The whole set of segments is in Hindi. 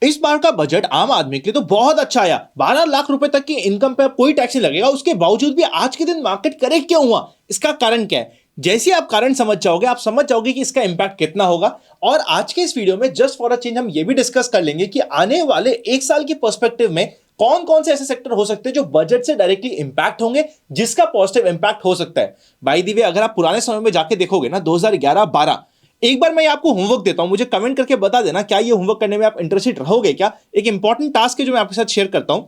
इस बार का बजट आम आदमी के लिए तो बहुत अच्छा आया। 12 लाख रुपए तक की इनकम पे कोई टैक्स नहीं लगेगा। उसके बावजूद भी आज के दिन मार्केट करेक्ट क्यों हुआ, इसका कारण क्या है? जैसे ही आप कारण समझ जाओगे, आप समझ जाओगे कि इसका इंपैक्ट कितना होगा। और आज के इस वीडियो में जस्ट फॉर अ चेंज हम ये भी डिस्कस कर लेंगे कि आने वाले एक साल की पर्सपेक्टिव में कौन कौन से ऐसे सेक्टर हो सकते हैं जो बजट से डायरेक्टली इंपैक्ट होंगे, जिसका पॉजिटिव इंपैक्ट हो सकता है। बाय द वे, अगर आप पुराने समय में जाके देखोगे ना, 2011-12, एक बार मैं आपको होमवर्क देता हूं, मुझे कमेंट करके बता देना क्या ये होमवर्क करने में आप इंटरेस्टेड रहोगे क्या। एक इंपॉर्टेंट टास्क है जो मैं आपके साथ शेयर करता हूं।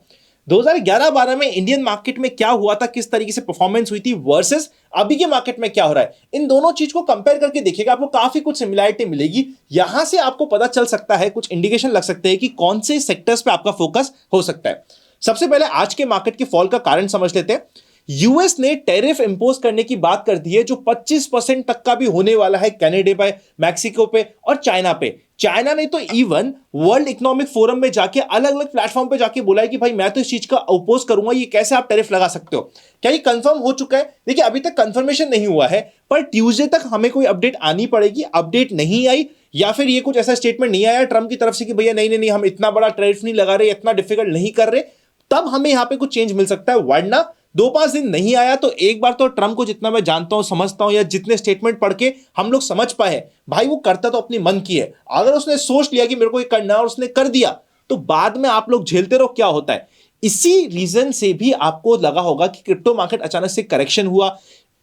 2011-12 में इंडियन मार्केट में क्या हुआ था, किस तरीके से परफॉर्मेंस हुई थी वर्सेस अभी के मार्केट में क्या हो रहा है, इन दोनों चीज को कंपेयर करके देखिएगा, आपको काफी कुछ सिमिलैरिटी मिलेगी। यहां से आपको पता चल सकता है, कुछ इंडिकेशन लग सकते हैं कि कौन से सेक्टर्स पे आपका फोकस हो सकता है। सबसे पहले आज के मार्केट के फॉल का कारण समझ लेते हैं। यूएस ने टैरिफ इंपोज करने की बात कर दी है, जो 25% तक का भी होने वाला है कनाडा पे, मैक्सिको पे और चाइना पे। चाइना ने तो इवन वर्ल्ड इकोनॉमिक फोरम में जाके अलग अलग प्लेटफॉर्म पे जाके बोला है कि भाई मैं तो इस चीज का अपोज करूंगा, ये कैसे आप टैरिफ लगा सकते हो। क्या ये कंफर्म हो चुका है? देखिए, अभी तक कंफर्मेशन नहीं हुआ है, पर ट्यूसडे तक हमें कोई अपडेट आनी पड़ेगी। अपडेट नहीं आई या फिर ये कुछ ऐसा स्टेटमेंट नहीं आया ट्रंप की तरफ से कि भैया नहीं नहीं नहीं, हम इतना बड़ा टैरिफ नहीं लगा रहे, इतना डिफिकल्ट नहीं कर रहे, तब हमें यहां पे कुछ चेंज मिल सकता है। वरना 2-5 दिन नहीं आया तो एक बार तो ट्रंप को जितना मैं जानता हूं, समझता हूं, या जितने स्टेटमेंट पढ़ के हम लोग समझ पाए, भाई वो करता तो अपनी मन की है। अगर उसने सोच लिया कि मेरे को ये करना है और उसने कर दिया, तो बाद में आप लोग झेलते रहो क्या होता है। इसी रीजन से भी आपको लगा होगा कि क्रिप्टो मार्केट अचानक से करेक्शन हुआ,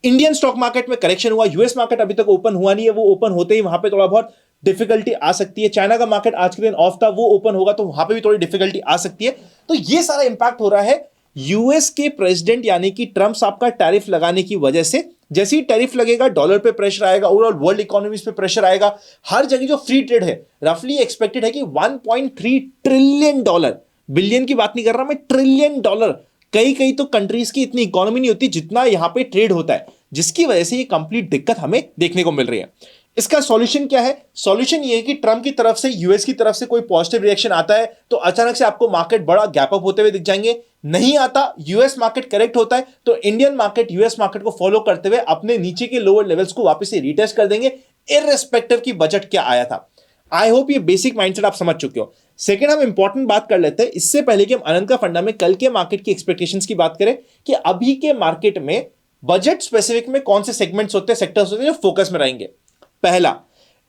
इंडियन स्टॉक मार्केट में करेक्शन हुआ। यूएस मार्केट अभी तक ओपन हुआ नहीं है, वो ओपन होते ही वहां पे थोड़ा बहुत डिफिकल्टी आ सकती है। चाइना का मार्केट आज के दिन ऑफ था, वो ओपन होगा तो वहां पे भी थोड़ी डिफिकल्टी आ सकती है। तो ये सारा इंपैक्ट हो रहा है यूएस के प्रेसिडेंट यानी कि ट्रंप साहब का टैरिफ लगाने की वजह से। जैसे ही टैरिफ लगेगा, डॉलर पे प्रेशर आएगा, ओवरऑल वर्ल्ड इकोनॉमीज पे प्रेशर आएगा। हर जगह जो फ्री ट्रेड है, रफली एक्सपेक्टेड है कि 1.3 ट्रिलियन डॉलर, बिलियन की बात नहीं कर रहा मैं, ट्रिलियन डॉलर, कई कई तो कंट्रीज की इतनी इकोनॉमी नहीं होती जितना यहां पे ट्रेड होता है, जिसकी वजह से ये कंप्लीट दिक्कत हमें देखने को मिल रही है। इसका सॉल्यूशन क्या है? सॉल्यूशन ये है कि ट्रंप की तरफ से, यूएस की तरफ से कोई पॉजिटिव रिएक्शन आता है तो अचानक से आपको मार्केट बड़ा गैप अप होते हुए दिख जाएंगे। नहीं आता, यूएस मार्केट करेक्ट होता है, तो इंडियन मार्केट यूएस मार्केट को फॉलो करते हुए अपने नीचे के लोअर लेवल्स को वापस से रिटेस्ट कर देंगे, इररिस्पेक्टिव की बजट क्या आया था। आई होप ये बेसिक माइंडसेट आप समझ चुके हो। सेकंड, हम इंपॉर्टेंट बात कर लेते हैं इससे पहले कि हम अनंत का फंडा में कल के मार्केट की एक्सपेक्टेशंस की बात करें, कि अभी के मार्केट में बजट स्पेसिफिक में कौन से सेगमेंट्स होते हैं, सेक्टर्स होते हैं जो फोकस में रहेंगे। पहला,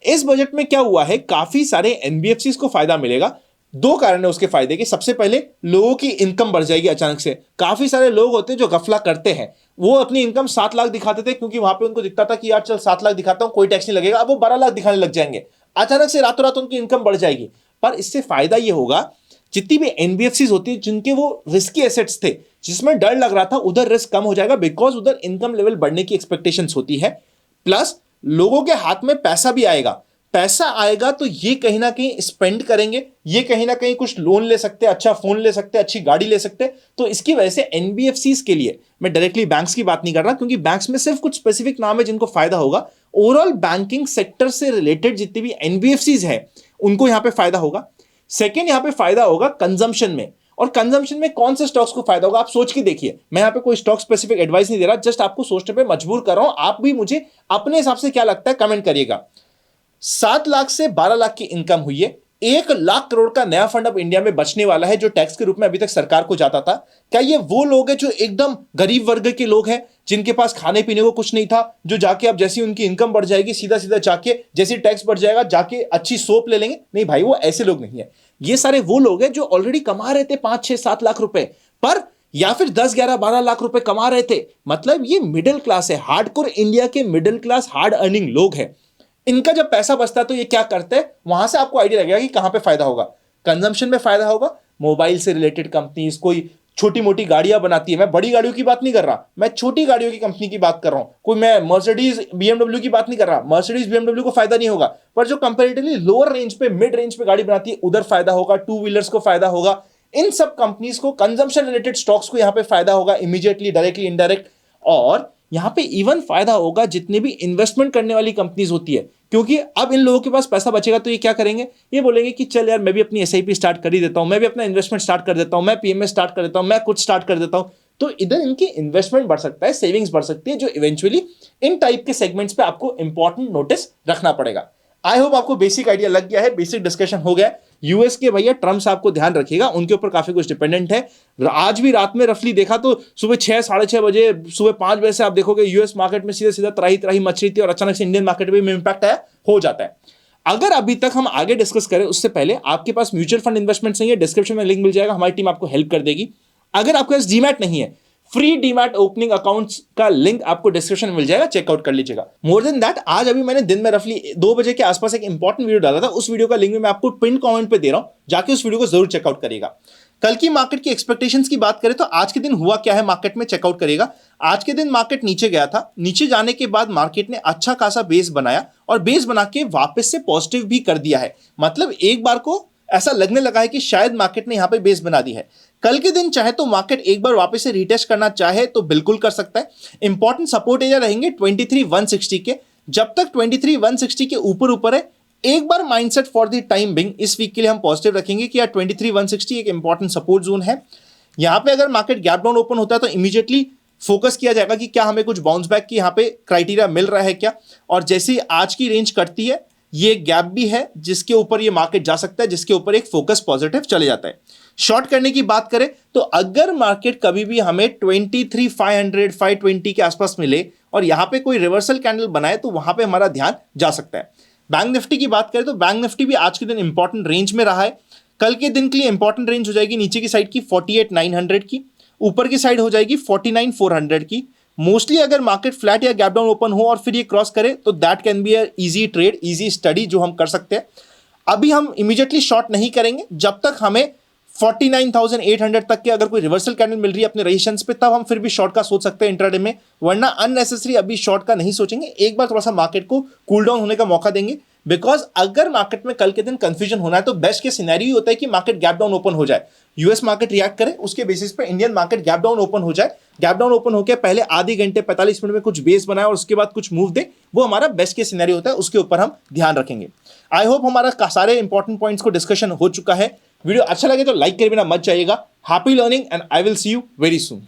इस बजट में क्या हुआ है, काफी सारे एनबीएफसीज को फायदा मिलेगा। दो कारण है उसके फायदे के। सबसे पहले, लोगों की इनकम बढ़ जाएगी अचानक से। काफी सारे लोग होते हैं जो गफला करते हैं, वो अपनी इनकम 7 लाख दिखाते थे क्योंकि वहां पे उनको दिखता था कि यार चल 7 लाख दिखाता हूं, कोई टैक्स नहीं लगेगा। अब वो 12 लाख दिखाने लग जाएंगे, अचानक से रातों रात उनकी इनकम बढ़ जाएगी। पर इससे फायदा ये होगा, जितनी भी एनबीएफसीज होती है जिनके वो रिस्की एसेट्स थे, जिसमें डर लग रहा था, उधर रिस्क कम हो जाएगा, बिकॉज उधर इनकम लेवल बढ़ने की एक्सपेक्टेशंस होती है। प्लस लोगों के हाथ में पैसा भी आएगा। पैसा आएगा तो ये कहीं ना कहीं स्पेंड करेंगे, ये कहीं ना कहीं कुछ लोन ले सकते हैं, अच्छा फोन ले सकते हैं, अच्छी गाड़ी ले सकते हैं। तो इसकी वजह से एनबीएफसीज के लिए, मैं डायरेक्टली बैंक्स की बात नहीं कर रहा क्योंकि बैंक्स में सिर्फ कुछ स्पेसिफिक नाम है जिनको फायदा होगा। ओवरऑल बैंकिंग सेक्टर से रिलेटेड जितने भी एनबीएफसीज है उनको यहां पे फायदा होगा। सेकेंड, यहां पे फायदा होगा कंजम्पशन में। और कंजम्पशन में कौन से स्टॉक्स को फायदा होगा, आप सोच के देखिए। मैं यहां पे कोई स्टॉक स्पेसिफिक एडवाइस नहीं दे रहा, जस्ट आपको सोचने पे मजबूर कर रहा हूं। आप भी मुझे अपने हिसाब से क्या लगता है कमेंट करिएगा। 7 लाख से 12 लाख की इनकम हुई है, 1 लाख करोड़ का नया फंड अब इंडिया में बचने वाला है, जो टैक्स के रूप में अभी तक सरकार को जाता था। क्या ये वो लोग हैं जो एकदम गरीब वर्ग के लोग हैं, जिनके पास खाने पीने को कुछ नहीं था, जो जाके अब जैसी उनकी इनकम बढ़ जाएगी सीधा सीधा जाके, जैसी टैक्स बढ़ जाएगा जाके अच्छी सोप ले लेंगे? नहीं भाई, वो ऐसे लोग नहीं है। ये सारे वो लोग हैं जो ऑलरेडी कमा रहे थे 5-6-7 लाख रुपए पर, या फिर 10-11-12 लाख रुपए कमा रहे थे। मतलब ये मिडिल क्लास है, हार्डकोर इंडिया के मिडिल क्लास हार्ड अर्निंग लोग हैं। इनका जब पैसा बचता है तो ये क्या करते हैं, वहां से आपको आइडिया लगेगा कि कहां पे फायदा होगा। कंजम्पशन में फायदा होगा, मोबाइल से रिलेटेड कंपनीज, कोई छोटी मोटी गाड़ियां बनाती है, मैं बड़ी गाड़ियों की बात नहीं कर रहा, मैं छोटी गाड़ियों की कंपनी की बात कर रहा हूं। कोई मैं मर्सिडीज बीएमडब्ल्यू की बात नहीं कर रहा, मर्सिडीज बीएमडब्ल्यू को फायदा नहीं होगा, पर जो कंपेरेटिवली लोअर रेंज पे, मिड रेंज पे गाड़ी बनाती है, उधर फायदा होगा। टू व्हीलर्स को फायदा होगा। इन सब कंपनीज को, कंजम्पशन रिलेटेड स्टॉक्स को यहां पे फायदा होगा, इमीडिएटली, डायरेक्टली, इनडायरेक्ट। और यहां पे इवन फायदा होगा जितने भी इन्वेस्टमेंट करने वाली कंपनीज होती है, क्योंकि अब इन लोगों के पास पैसा बचेगा तो ये क्या करेंगे, ये बोलेंगे कि चल यार मैं भी अपनी एसआईपी स्टार्ट कर ही देता हूं, मैं भी अपना इन्वेस्टमेंट स्टार्ट कर देता हूं, मैं पीएमएस स्टार्ट कर देता हूं, मैं कुछ स्टार्ट कर देता हूं। तो इधर इनकी इन्वेस्टमेंट बढ़ सकता है, सेविंग्स बढ़ सकती है, जो इवेंचुअली इन टाइप के सेगमेंट्स पे आपको इंपॉर्टेंट नोटिस रखना पड़ेगा। आई होप आपको बेसिक आइडिया लग गया है, बेसिक डिस्कशन हो गया। यूएस के भैया ट्रम्प साहब को ध्यान रखिएगा, उनके ऊपर काफी कुछ डिपेंडेंट है। आज भी रात में रफली देखा तो सुबह 6 साढ़े 6 बजे, सुबह 5 बजे से आप देखोगे यूएस मार्केट में सीधा सीधा त्राही त्राही मच रही थी और अचानक से इंडियन मार्केट में इंपैक्ट आया हो जाता है। अगर अभी तक हम आगे डिस्कस करें उससे पहले आपके पास म्यूचुअल फंड इन्वेस्टमेंट नहीं है, डिस्क्रिप्शन में लिंक मिल जाएगा, हमारी टीम आपको हेल्प कर देगी। अगर आपके पास डीमैट नहीं है, फ्री डीमैट ओपनिंग अकाउंट्स का लिंक आपको डिस्क्रिप्शन में मिल जाएगा, चेकआउट कर लीजिएगा। मोर देन दैट, आज अभी मैंने दिन में रफली 2 बजे के आसपास एक इंपॉर्टेंट वीडियो डाला था, उस वीडियो का लिंक मैं आपको पिन कमेंट पे दे रहा हूं, जाके उस वीडियो को जरूर चेकआउट करिएगा। कल की मार्केट की एक्सपेक्टेशंस की बात करें तो आज के दिन हुआ क्या है मार्केट में, चेकआउट करिएगा। आज के दिन मार्केट नीचे गया था, नीचे जाने के बाद मार्केट ने अच्छा खासा बेस बनाया और बेस बना के वापस से पॉजिटिव भी कर दिया है। मतलब एक बार को ऐसा लगने लगा है कि शायद मार्केट ने यहां पे बेस बना दी है। कल के दिन चाहे तो मार्केट एक बार वापस से रिटेस्ट करना चाहे तो बिल्कुल कर सकता है। इंपॉर्टेंट सपोर्ट एरिया रहेंगे 23,160 के। जब तक 23,160 के ऊपर है, एक बार mindset for the time being इस वीक के लिए हम पॉजिटिव रखेंगे कि यार 23,160 एक इंपॉर्टेंट सपोर्ट जोन है। यहां पे अगर मार्केट गैप डाउन ओपन होता है तो इमीडिएटली फोकस किया जाएगा कि क्या हमें कुछ बाउंस बैक की यहां पे क्राइटेरिया मिल रहा है क्या। और जैसे आज की रेंज कटती है, ये गैप भी है जिसके ऊपर ये मार्केट जा सकता है, जिसके ऊपर एक फोकस पॉजिटिव चले जाता है। शॉर्ट करने की बात करें तो अगर मार्केट कभी भी हमें 23,500 520 के आसपास मिले और यहां पे कोई रिवर्सल कैंडल बनाए तो वहां पे हमारा ध्यान जा सकता है। बैंक निफ्टी की बात करें तो बैंक निफ्टी भी आज के दिन इंपॉर्टेंट रेंज में रहा है। कल के दिन के लिए इंपॉर्टेंट रेंज हो जाएगी नीचे की साइड की 48,900 की, ऊपर की साइड हो जाएगी 49,400 की। मोस्टली अगर मार्केट फ्लैट या गैप डाउन ओपन हो और फिर ये क्रॉस करे तो that can be a easy trade, easy study जो हम कर सकते हैं। अभी हम इमीडिएटली शॉर्ट नहीं करेंगे जब तक हमें 49,800 तक के अगर कोई रिवर्सल कैंडल मिल रही है अपने रेजिस्टेंस पे, तब हम फिर भी शॉर्ट का सोच सकते हैं इंट्राडे में, वरना अननेसेसरी अभी शॉर्ट का नहीं सोचेंगे। एक बार थोड़ा सा मार्केट को कूल डाउन होने का मौका देंगे। बिकॉज अगर मार्केट में कल के दिन कंफ्यूजन होना है तो बेस्ट के सिनेरियो होता है कि मार्केट गैप डाउन ओपन हो जाए, यूएस मार्केट रिएक्ट करे, उसके बेसिस पे Indian market gap down open हो जाए। गैप डाउन ओपन होकर पहले आधे घंटे 45 मिनट में कुछ बेस बनाए और उसके बाद कुछ मूव दे, वो हमारा बेस्ट के सिनेरियो होता है, उसके ऊपर हम ध्यान रखेंगे। आई होप हमारा सारे इंपॉर्टेंट पॉइंट्स को डिस्कशन हो चुका है। वीडियो अच्छा लगे तो लाइक करे बिना मत जाइएगा। Happy learning and I will see you very soon.